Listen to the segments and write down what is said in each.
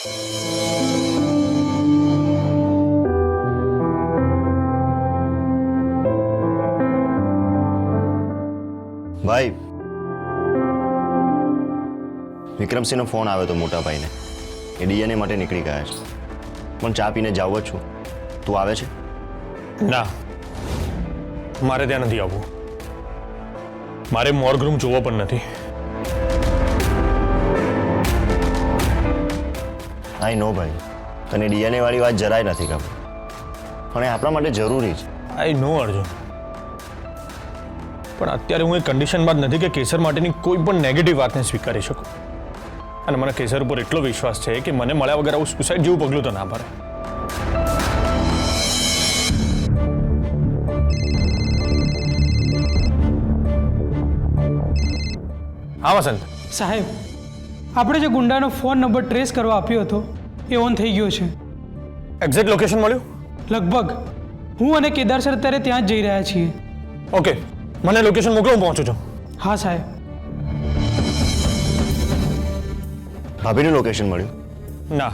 ભાઈ, વિક્રમસિંહનો ફોન આવ્યો તો મોટા ભાઈને. એ ડીએનએ માટે નીકળી ગયા છે, પણ ચા પીને જાવ જ છું. તું આવે છે? ના, મારે ત્યાં નથી આવવું. મારે મોર્ગ રૂમ જોવો પણ નથી. આઈ નો ભાઈ, તને ડીએનએ વાળી વાત જરાય નથી ખબર, પણ એ આપણા માટે જરૂરી છે. આઈ નો અર્જુન, પણ અત્યારે હું એ કન્ડિશનમાં જ નથી કે કેસર માટેની કોઈ પણ નેગેટિવ વાતને સ્વીકારી શકું. અને મને કેસર ઉપર એટલો વિશ્વાસ છે કે મને મળ્યા વગર આવું સુસાઇડ જેવું પગલું તો ના ભરે. હા વસંત સાહેબ, આપણે જે ગુંડાનો ફોન નંબર ટ્રેસ કરવા આપ્યો હતો એ ઓન થઈ ગયો છે. એક્ઝેક્ટ લોકેશન મળ્યું? લગભગ. હું અને કેદાર સર અત્યારે ત્યાં જ જઈ રહ્યા છીએ. ઓકે, મને લોકેશન મોકલો, હું પહોંચું છું. હા સાહેબ. ભાભીનું લોકેશન મળ્યું? ના,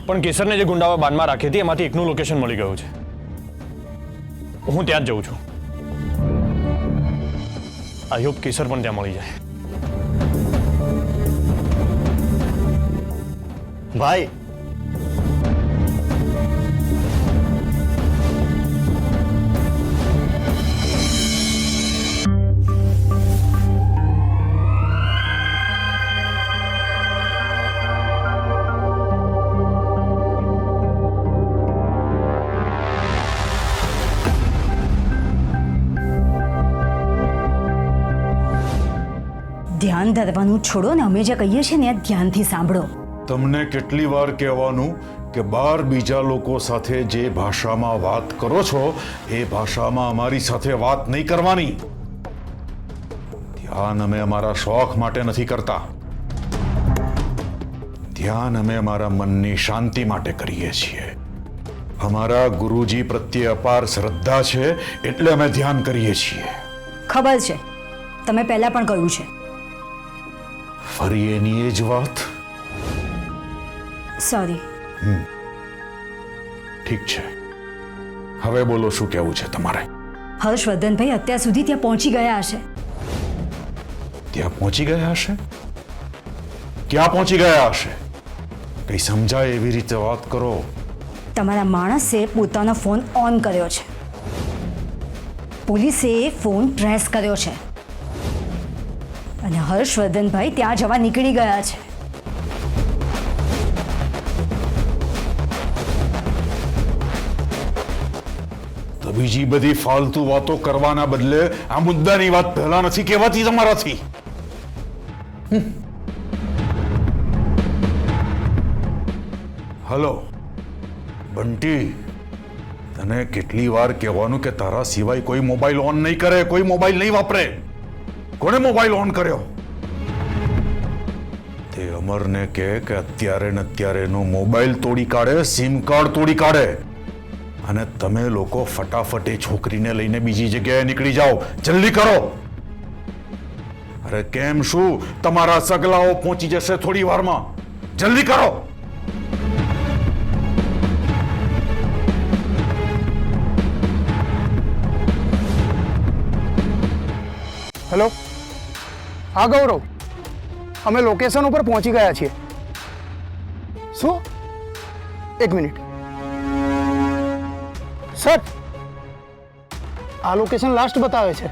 પણ કેસરને જે ગુંડાઓ બાનમાં રાખી હતી એમાંથી એકનું લોકેશન મળી ગયું છે. હું ત્યાં જ જઉં છું. આઈ હોપ કેસર પણ ત્યાં મળી જાય. ભાઈ, ધ્યાન ધરવાનું છોડો ને અમે જે કહીએ છીએ ને ધ્યાનથી સાંભળો. તમને કેટલી વાર કહેવાનું કે બહાર બીજા લોકો સાથે જે ભાષામાં વાત કરો છો એ ભાષામાં અમારી સાથે વાત નહીં કરવાની. ધ્યાન અમે અમારા શોખ માટે નથી કરતા, ધ્યાન અમે અમારા મનની શાંતિ માટે કરીએ છીએ. અમારા ગુરુજી પ્રત્યે અપાર શ્રદ્ધા છે એટલે અમે ધ્યાન કરીએ છીએ. ખબર છે, તમે પહેલા પણ કહ્યું છે. ફરી એની એ જ વાત? સોરી. ઠીક છે, હવે બોલો, શું કહેવું છે તમારે? હર્ષવર્ધનભાઈ અત્યાર સુધી ત્યાં પહોંચી ગયા હશે. ત્યાં પહોંચી ગયા હશે? ક્યાં પહોંચી ગયા હશે? કઈ સમજાય એવી રીતે વાત કરો. તમારા માણસે પોતાનો ફોન ઓન કર્યો છે. પોલીસે એ ફોન ટ્રેસ કર્યો છે અને હર્ષવર્ધનભાઈ ત્યાં જવા નીકળી ગયા છે. તો બીજી બધી ફાલતુ વાતો કરવાના બદલે આ મુદ્દાની વાત પહેલા નથી કહેવાતી તમારાથી? હલો બંટી, તને કેટલી વાર કહેવાનું કે તારા સિવાય કોઈ મોબાઈલ ઓન નહીં કરે, કોઈ મોબાઈલ નહીં વાપરે. કોને મોબાઈલ ઓન કર્યો? તે અમરને કહે કે અત્યારે ને અત્યારે એનો મોબાઈલ તોડી કાઢે, સિમ કાર્ડ તોડી કાઢે, અને તમે લોકો ફટાફટ એ છોકરીને લઈને બીજી જગ્યાએ નીકળી જાઓ. જલ્દી કરો. અરે કેમ શું, તમારા સગલાઓ પહોંચી જશે થોડી વારમાં. જલ્દી કરો. હેલો, હા ગૌરવ, અમે લોકેશન ઉપર પહોંચી ગયા છીએ. શું? એક મિનિટ સર, આ લોકેશન લાસ્ટ બતાવે છે,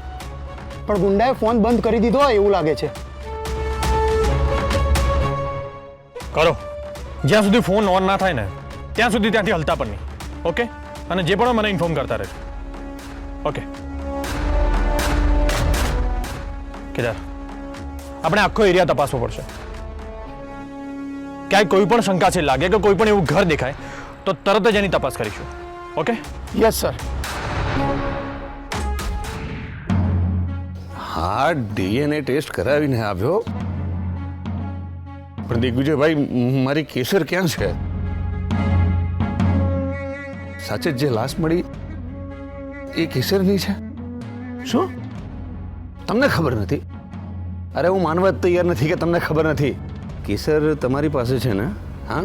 પણ ગુંડાએ ફોન બંધ કરી દીધો હોય એવું લાગે છે. કરો, જ્યાં સુધી ફોન ઓન ના થાય ને ત્યાં સુધી ત્યાંથી હલતા પણ નહીં. ઓકે? અને જે પણ મને ઇન્ફોર્મ કરતા રહેજો. ઓકે કેદાર, આપણે આખો એરિયા તપાસવો પડશે. ક્યાંય કોઈ પણ શંકાશીલ લાગે કે કોઈ પણ એવું ઘર દેખાય તો તરત જ એની તપાસ કરીશું. ઓકે? Yes sir. હા, ડીએનએ ટેસ્ટ કરાવીને આવ્યો, પણ દિગ્વિજયભાઈ મારી કેસર ક્યાં છે? સાચે જે લાશ મળી એ કેસરની છે? શું તમને ખબર નથી? અરે હું માનવા જ તૈયાર નથી કે તમને ખબર નથી. કેસર તમારી પાસે છે ને? હા,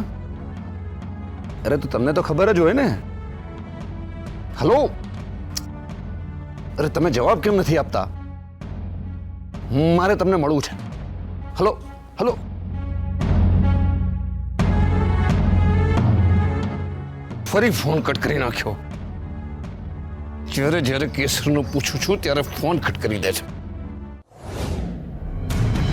અરે તો તમને તો ખબર જ હોય ને. હલો, અરે તમે જવાબ કેમ નથી આપતા? મારે તમને મળવું છે. Hello hello. ફરી ફોન કટ કરી નાખ્યો. જ્યારે જ્યારે કેસરનું પૂછું છું ત્યારે ફોન કટ કરી દે છે.